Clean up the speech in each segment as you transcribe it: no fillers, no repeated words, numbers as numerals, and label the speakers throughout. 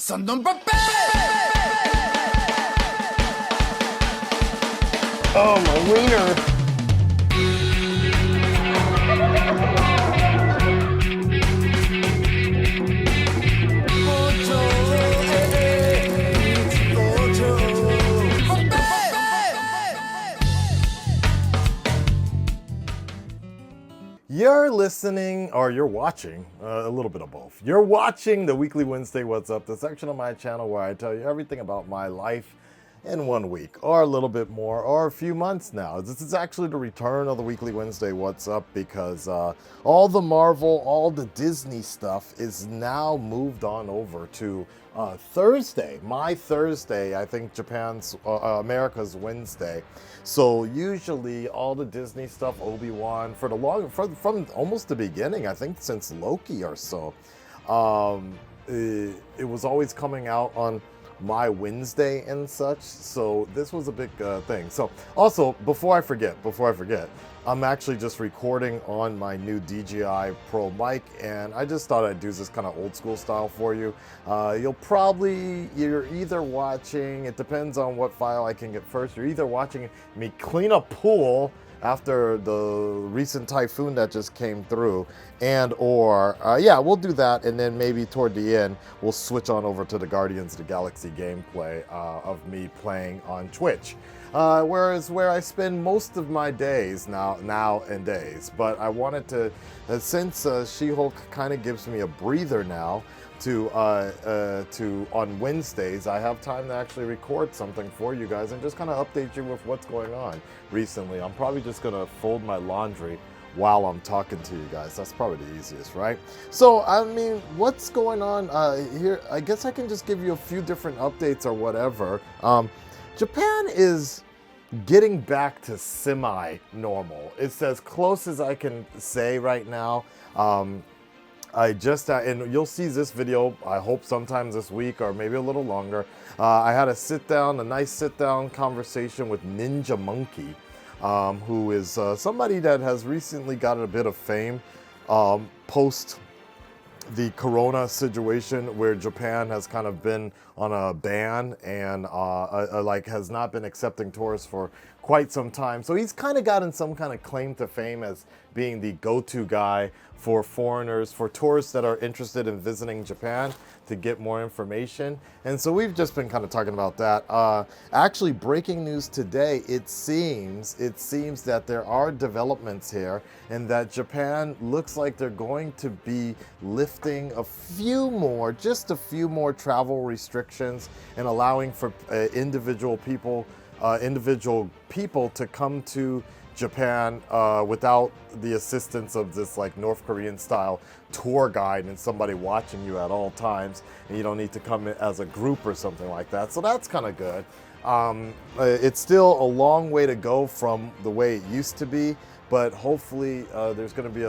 Speaker 1: Son d'un papel!
Speaker 2: Oh, my wiener. You're listening, or you're watching, a little bit of both. You're watching the Weekly Wednesday What's Up, the section of my channel where I tell you everything about my life in 1 week, or a little bit more, or a few months now. This is actually the return of the Weekly Wednesday What's Up because all the Marvel, all the Disney stuff is now moved on over to Thursday. My Thursday, I think Japan's, America's Wednesday. So usually all the Disney stuff, Obi-Wan, from almost the beginning, I think since Loki or so, it was always coming out on my Wednesday and such. So this was a big thing. So also, before I forget, I'm actually just recording on my new DJI Pro mic, and I just thought I'd do this kind of old school style for you. You're either watching, it depends on what file I can get first, you're either watching me clean a pool after the recent typhoon that just came through, yeah, we'll do that, and then maybe toward the end we'll switch on over to the Guardians of the Galaxy gameplay of me playing on Twitch, where I spend most of my days nowadays. But I wanted to, since She-Hulk kind of gives me a breather now, to on Wednesdays, I have time to actually record something for you guys and just kind of update you with what's going on recently. I'm probably just gonna fold my laundry while I'm talking to you guys. That's probably the easiest, right? So, I mean, what's going on here? I guess I can just give you a few different updates or whatever. Japan is getting back to semi-normal. It's as close as I can say right now. I just, and you'll see this video, I hope sometime this week or maybe a little longer. I had a nice sit-down conversation with Ninja Monkey, who is somebody that has recently gotten a bit of fame post the corona situation, where Japan has kind of been on a ban and has not been accepting tourists for quite some time. So he's kind of gotten some kind of claim to fame as being the go-to guy for foreigners, for tourists that are interested in visiting Japan to get more information. And so we've just been kind of talking about that. Actually, breaking news today, it seems that there are developments here and that Japan looks like they're going to be lifting just a few more travel restrictions and allowing for individual people to come to Japan without the assistance of this like North Korean style tour guide and somebody watching you at all times, and you don't need to come in as a group or something like that. So that's kind of good. It's still a long way to go from the way it used to be, but hopefully there's going to be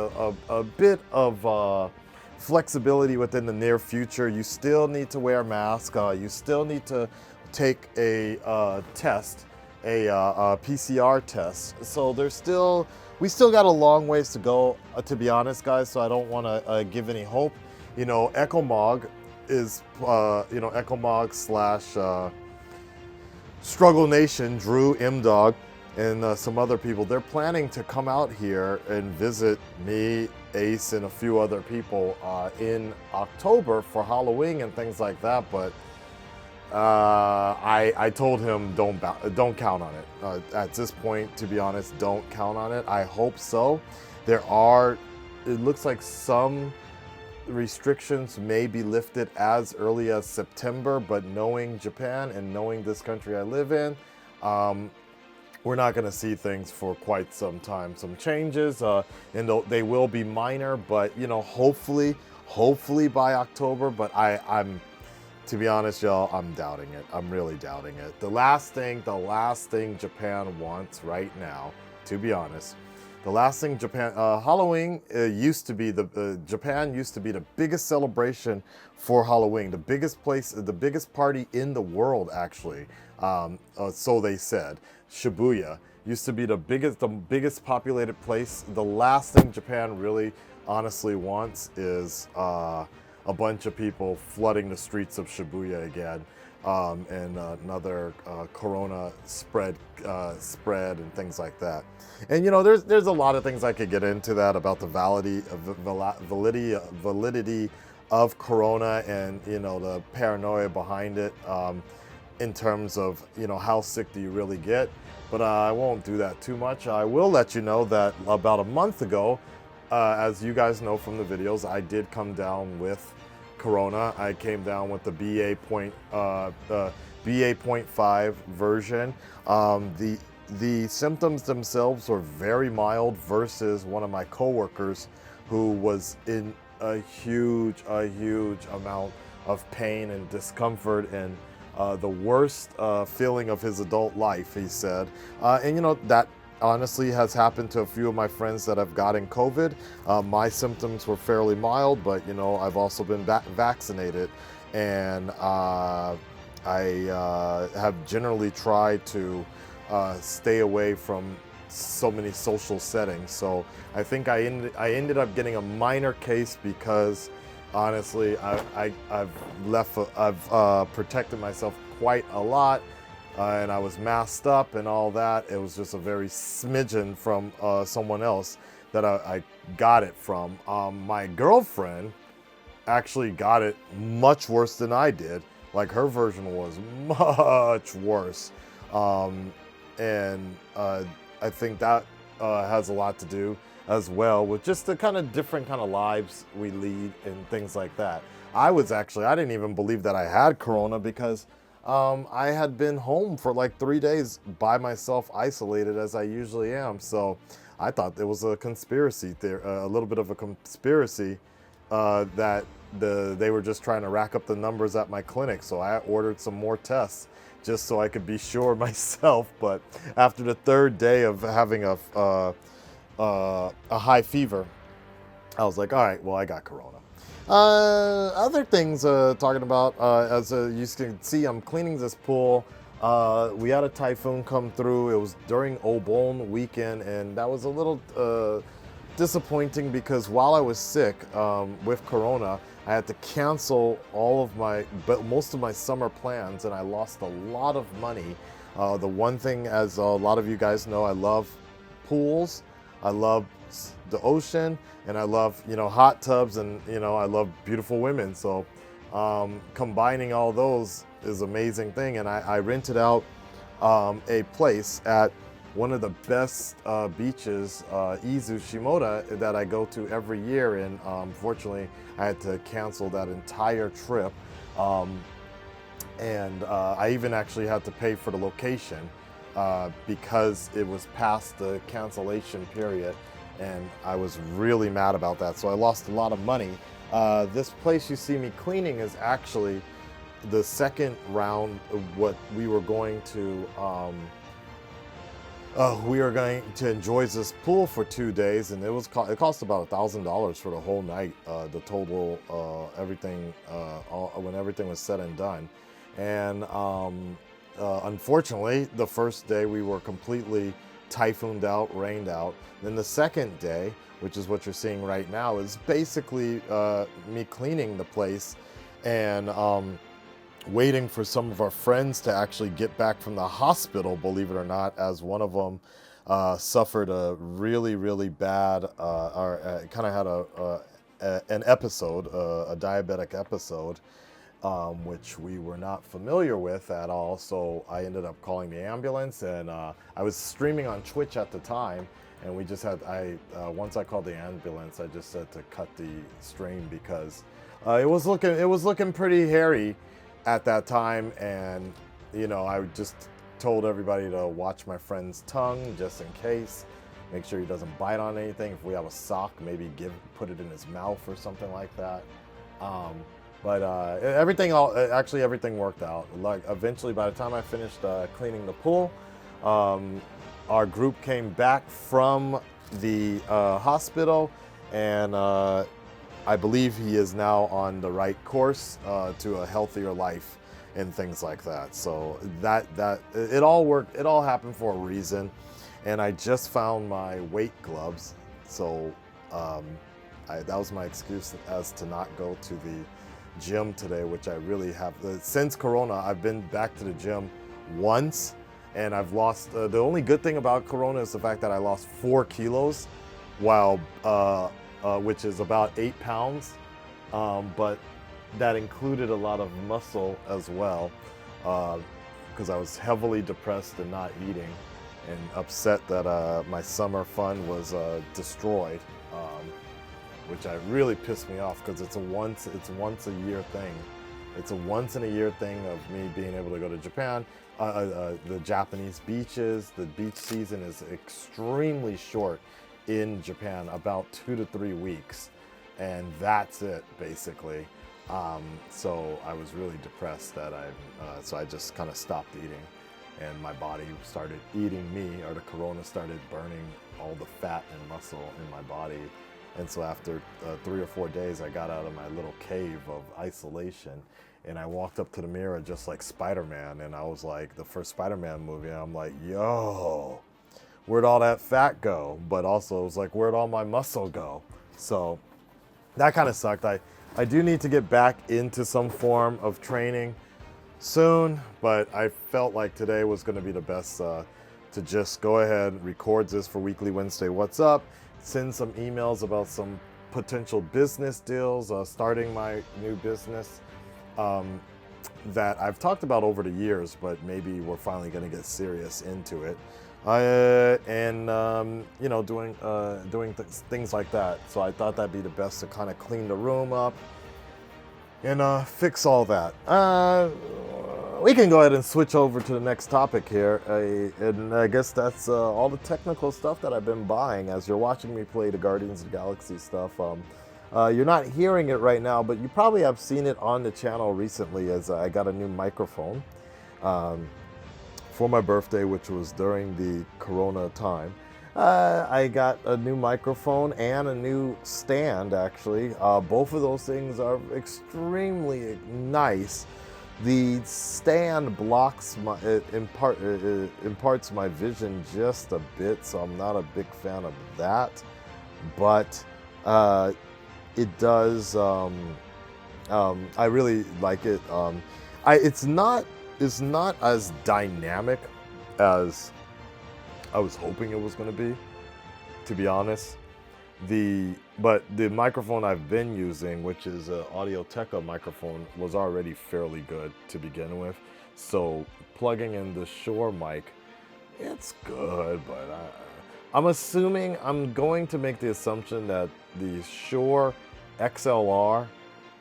Speaker 2: a bit of flexibility within the near future. You still need to wear a mask. You still need to take a test, a PCR test. So we still got a long ways to go, to be honest, guys. So I don't want to give any hope. You know, Ecomog is, Ecomog slash Struggle Nation, Drew, M-Dog, and some other people. They're planning to come out here and visit me, Ace, and a few other people in October for Halloween and things like that. But I told him don't count on it. At this point, to be honest, don't count on it. I hope so. It looks like some restrictions may be lifted as early as September, but knowing Japan and knowing this country I live in, we're not going to see things for quite some time. Some changes, and they will be minor, but hopefully by October. But I'm to be honest, y'all, I'm doubting it. I'm really doubting it. The last thing Japan wants right now, to be honest, Halloween used to be Japan used to be the biggest celebration for Halloween, the biggest party in the world, actually. So they said. Shibuya used to be the biggest populated place. The last thing Japan really honestly wants is a bunch of people flooding the streets of Shibuya again, and another corona spread and things like that. And there's a lot of things I could get into that about the validity of corona and the paranoia behind it, in terms of how sick do you really get. But I won't do that too much. I will let you know that about a month ago, as you guys know from the videos, I did come down with corona. I came down with the BA.5 version. The symptoms themselves were very mild versus one of my coworkers who was in a huge amount of pain and discomfort and the worst feeling of his adult life, he said. And that honestly has happened to a few of my friends that have gotten COVID. My symptoms were fairly mild, but I've also been vaccinated, and I have generally tried to stay away from so many social settings. So I think I ended up getting a minor case because honestly I've protected myself quite a lot. And I was masked up and all that. It was just a very smidgen from someone else that I got it from. My girlfriend actually got it much worse than I did. Like, her version was much worse. And I think that has a lot to do as well with just the kind of different kind of lives we lead and things like that. I didn't even believe that I had corona because I had been home for like 3 days by myself, isolated as I usually am. So I thought it was a conspiracy theory, a little bit of a conspiracy, that they were just trying to rack up the numbers at my clinic. So I ordered some more tests just so I could be sure myself. But after the 3rd day of having a high fever, I was like, all right, well, I got corona. Other things talking about, as you can see, I'm cleaning this pool. We had a typhoon come through. It was during Obon weekend, and that was a little disappointing because while I was sick with corona, I had to cancel most of my summer plans, and I lost a lot of money. The one thing, as a lot of you guys know, I love pools, I love the ocean, and I love hot tubs, and I love beautiful women. So combining all those is an amazing thing. And I rented out a place at one of the best beaches, Izu Shimoda, that I go to every year, and unfortunately I had to cancel that entire trip, and I even actually had to pay for the location because it was past the cancellation period, and I was really mad about that. So I lost a lot of money. This place you see me cleaning is actually the second round of what we were going to enjoy this pool for 2 days, and it cost about $1,000 for the whole night, the total everything, when everything was said and done. And unfortunately, the first day we were completely typhooned out, rained out. Then the second day, which is what you're seeing right now, is basically me cleaning the place and waiting for some of our friends to actually get back from the hospital, believe it or not, as one of them suffered a really bad, or kind of had an episode, a diabetic episode, which we were not familiar with at all. So I ended up calling the ambulance, and I was streaming on Twitch at the time, and we just had, once I called the ambulance, I just said to cut the stream because it was looking pretty hairy at that time. And I just told everybody to watch my friend's tongue just in case, make sure he doesn't bite on anything. If we have a sock, maybe put it in his mouth or something like that. But everything worked out. Like, eventually, by the time I finished cleaning the pool, our group came back from the hospital, and I believe he is now on the right course to a healthier life and things like that. So that it all worked. It all happened for a reason. And I just found my weight gloves, so that was my excuse as to not go to the gym today, which I really have. Since Corona, I've been back to the gym once, and I've lost. The only good thing about Corona is the fact that I lost 4 kilos, while which is about 8 pounds, but that included a lot of muscle as well, because I was heavily depressed and not eating, and upset that my summer fun was destroyed, which really pissed me off, because it's a once a year thing. It's a once in a year thing of me being able to go to Japan. The Japanese beaches, the beach season is extremely short in Japan, about 2 to 3 weeks, and that's it basically. So I was really depressed that so I just kind of stopped eating, and my body started eating me, or the Corona started burning all the fat and muscle in my body. And so after 3 or 4 days, I got out of my little cave of isolation, and I walked up to the mirror just like Spider-Man, and I was like, the first Spider-Man movie, and I'm like, yo, where'd all that fat go? But also it was like, where'd all my muscle go? So that kind of sucked. I do need to get back into some form of training soon, but I felt like today was going to be the best to just go ahead, record this for Weekly Wednesday What's Up, send some emails about some potential business deals, starting my new business that I've talked about over the years, but maybe we're finally going to get serious into it. And you know, doing things like that. So I thought that'd be the best to kind of clean the room up and fix all that. We can go ahead and switch over to the next topic here, and I guess that's all the technical stuff that I've been buying. As you're watching me play the Guardians of the Galaxy stuff, you're not hearing it right now, but you probably have seen it on the channel recently, as I got a new microphone for my birthday, which was during the Corona time. I got a new microphone and a new stand, actually. Both of those things are extremely nice. The stand blocks imparts my vision just a bit, so I'm not a big fan of that. But it does. I really like it. It's not as dynamic as I was hoping it was going to be honest. But the microphone I've been using, which is an Audio-Technica microphone, was already fairly good to begin with. So plugging in the Shure mic, it's good, but I'm going to make the assumption that the Shure XLR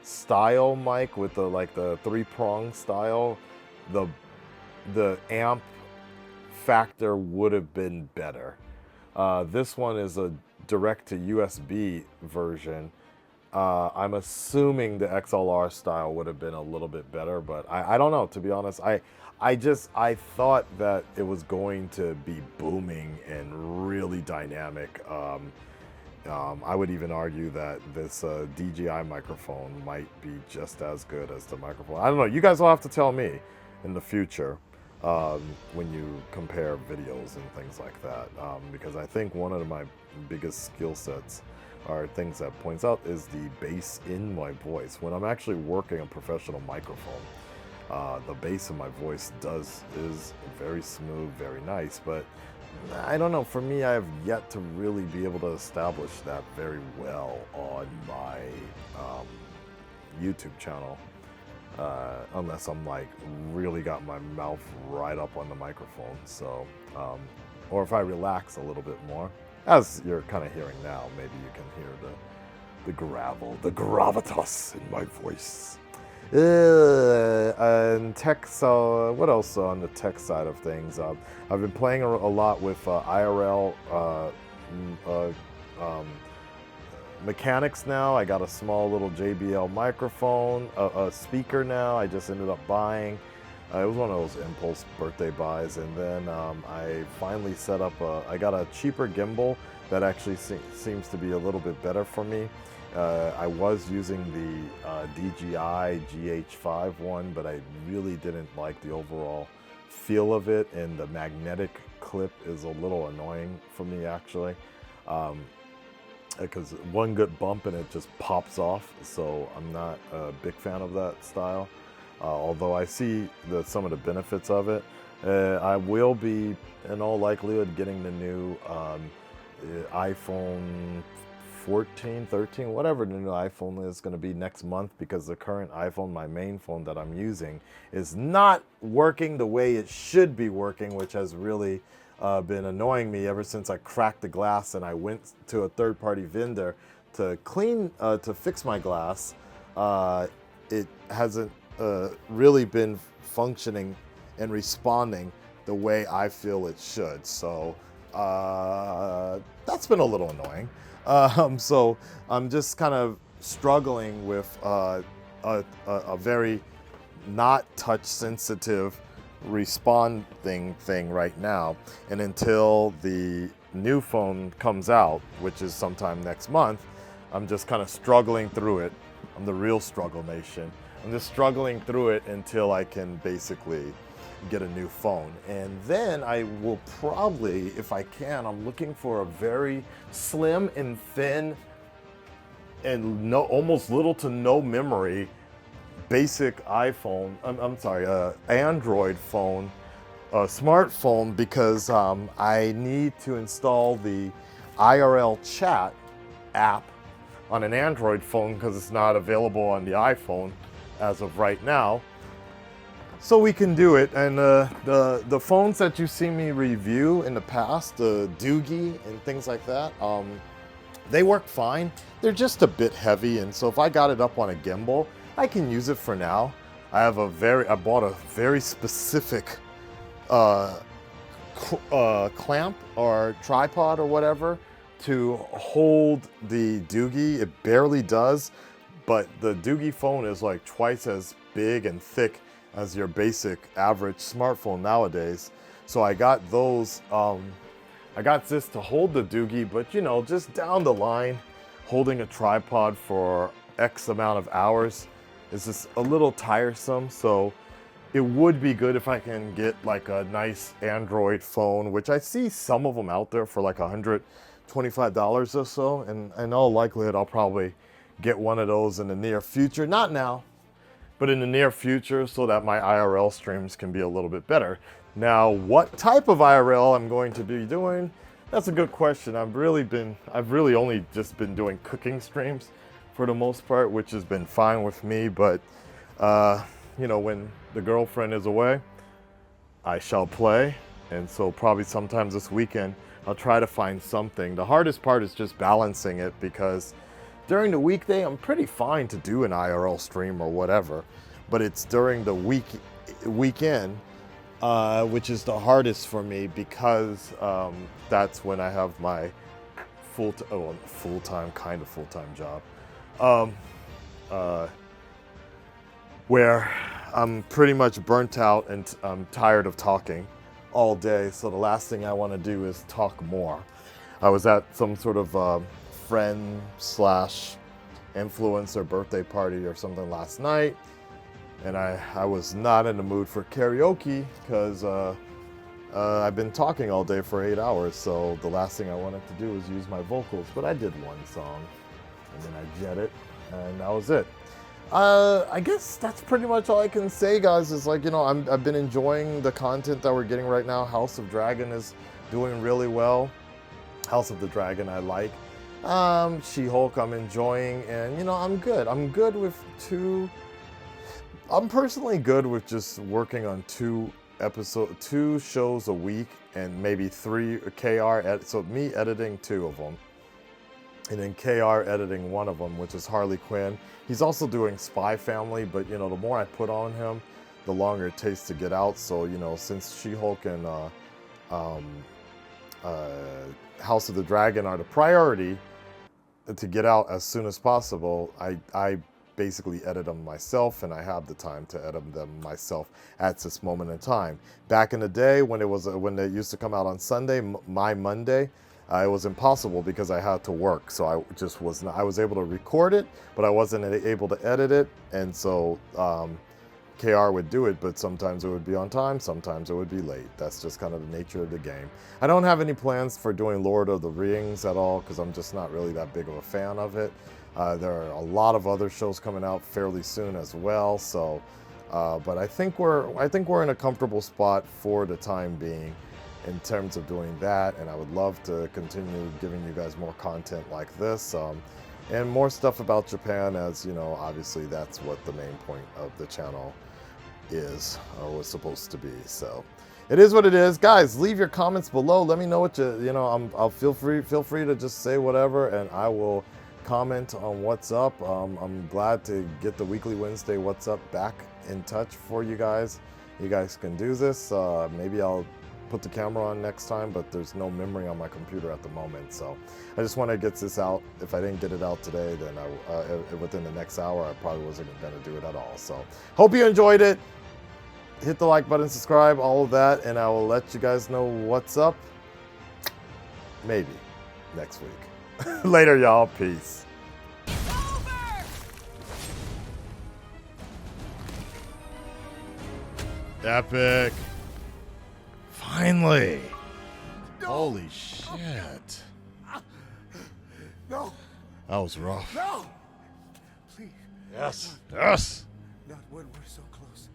Speaker 2: style mic with the 3-prong style, the amp factor would have been better. This one is a direct to USB version. I'm assuming the XLR style would have been a little bit better, but I don't know, to be honest. I thought that it was going to be booming and really dynamic. I would even argue that this DJI microphone might be just as good as the microphone. I don't know. You guys will have to tell me in the future when you compare videos and things like that, because I think one of my biggest skill sets or things that points out is the bass in my voice. When I'm actually working a professional microphone, the bass in my voice is very smooth, very nice, but I don't know, for me, I have yet to really be able to establish that very well on my YouTube channel. Unless I'm really got my mouth right up on the microphone, so or if I relax a little bit more, as you're kind of hearing now, maybe you can hear the gravel, the gravitas in my voice. And tech, so what else on the tech side of things? I've been playing a lot with IRL mechanics now. I got a small little JBL microphone, a speaker now. I just ended up buying. It was one of those impulse birthday buys, and then I finally set up I got a cheaper gimbal that actually seems to be a little bit better for me. I was using the DJI GH5 one, but I really didn't like the overall feel of it, and the magnetic clip is a little annoying for me, actually. because one good bump and it just pops off. So I'm not a big fan of that style. Although I see some of the benefits of it. I will be, in all likelihood, getting the new iPhone 14, 13, whatever the new iPhone is going to be next month, because the current iPhone, my main phone that I'm using, is not working the way it should be working, which has really been annoying me ever since I cracked the glass and I went to a third-party vendor to fix my glass. It hasn't really been functioning and responding the way I feel it should. So that's been a little annoying. So I'm just kind of struggling with a very not touch sensitive responding thing right now. And until the new phone comes out, which is sometime next month, I'm just kind of struggling through it. I'm the real struggle nation. I'm just struggling through it until I can basically get a new phone. And then I will probably, if I can, I'm looking for a very slim and thin and almost little to no memory basic iPhone, Android phone, smartphone, because I need to install the IRL chat app on an Android phone because it's not available on the iPhone as of right now. So we can do it. And the phones that you see me review in the past, the Doogie and things like that, they work fine. They're just a bit heavy, and so if I got it up on a gimbal, I can use it for now. I bought a very specific clamp or tripod or whatever to hold the Doogie. It barely does, but the Doogie phone is like twice as big and thick as your basic average smartphone nowadays. So I got those, I got this to hold the Doogie, but you know, just down the line, holding a tripod for X amount of hours is just a little tiresome. So it would be good if I can get like a nice Android phone, which I see some of them out there for like $125 or so. And in all likelihood, I'll probably get one of those in the near future. Not now, but in the near future, so that my IRL streams can be a little bit better. Now, what type of IRL I'm going to be doing? That's a good question. I've really only just been doing cooking streams for the most part, which has been fine with me. But you know, when the girlfriend is away, I shall play. And so probably sometimes this weekend, I'll try to find something. The hardest part is just balancing it, because during the weekday, I'm pretty fine to do an IRL stream or whatever, but it's during the weekend, which is the hardest for me, because that's when I have my full-time job, where I'm pretty much burnt out and I'm tired of talking all day. So the last thing I want to do is talk more. I was at some sort of friend slash influencer birthday party or something last night, and I was not in the mood for karaoke because I've been talking all day for 8 hours, so the last thing I wanted to do was use my vocals. But I did one song and then I jetted, and that was it. I guess that's pretty much all I can say, guys. Is like, you know, I've been enjoying the content that we're getting right now. House of Dragon is doing really well. House of the Dragon I like. She-Hulk I'm enjoying, and you know, I'm good. I'm personally good with just working on two shows a week, and maybe 3 KR so me editing 2 of them, and then KR editing 1 of them, which is Harley Quinn. He's also doing Spy Family, but you know, the more I put on him, the longer it takes to get out. So you know, since She-Hulk and House of the Dragon are the priority to get out as soon as possible, I basically edit them myself, and I have the time to edit them myself at this moment in time. Back in the day when they used to come out on Sunday, my Monday, it was impossible because I had to work. So I just I was able to record it, but I wasn't able to edit it. And so KR would do it, but sometimes it would be on time, sometimes it would be late. That's just kind of the nature of the game. I don't have any plans for doing Lord of the Rings at all because I'm just not really that big of a fan of it. There are a lot of other shows coming out fairly soon as well, so but I think we're in a comfortable spot for the time being in terms of doing that, and I would love to continue giving you guys more content like this. And more stuff about Japan, as you know, obviously that's what the main point of the channel is, or was supposed to be. So it is what it is. Guys, leave your comments below. Let me know what I'll feel free to just say whatever, and I will comment on what's up. I'm glad to get the weekly Wednesday What's Up back in touch for you guys. You guys can do this. Maybe I'll put the camera on next time, but there's no memory on my computer at the moment, so I just want to get this out. If I didn't get it out today, then within the next hour, I probably wasn't going to do it at all. So hope you enjoyed it. Hit the like button, subscribe, all of that, and I will let you guys know what's up maybe next week. Later, y'all. Peace. Epic. Finally.
Speaker 1: No.
Speaker 2: Holy shit.
Speaker 1: No.
Speaker 2: That was rough.
Speaker 1: No. Please.
Speaker 2: Yes. Yes.
Speaker 1: Not when we're so close.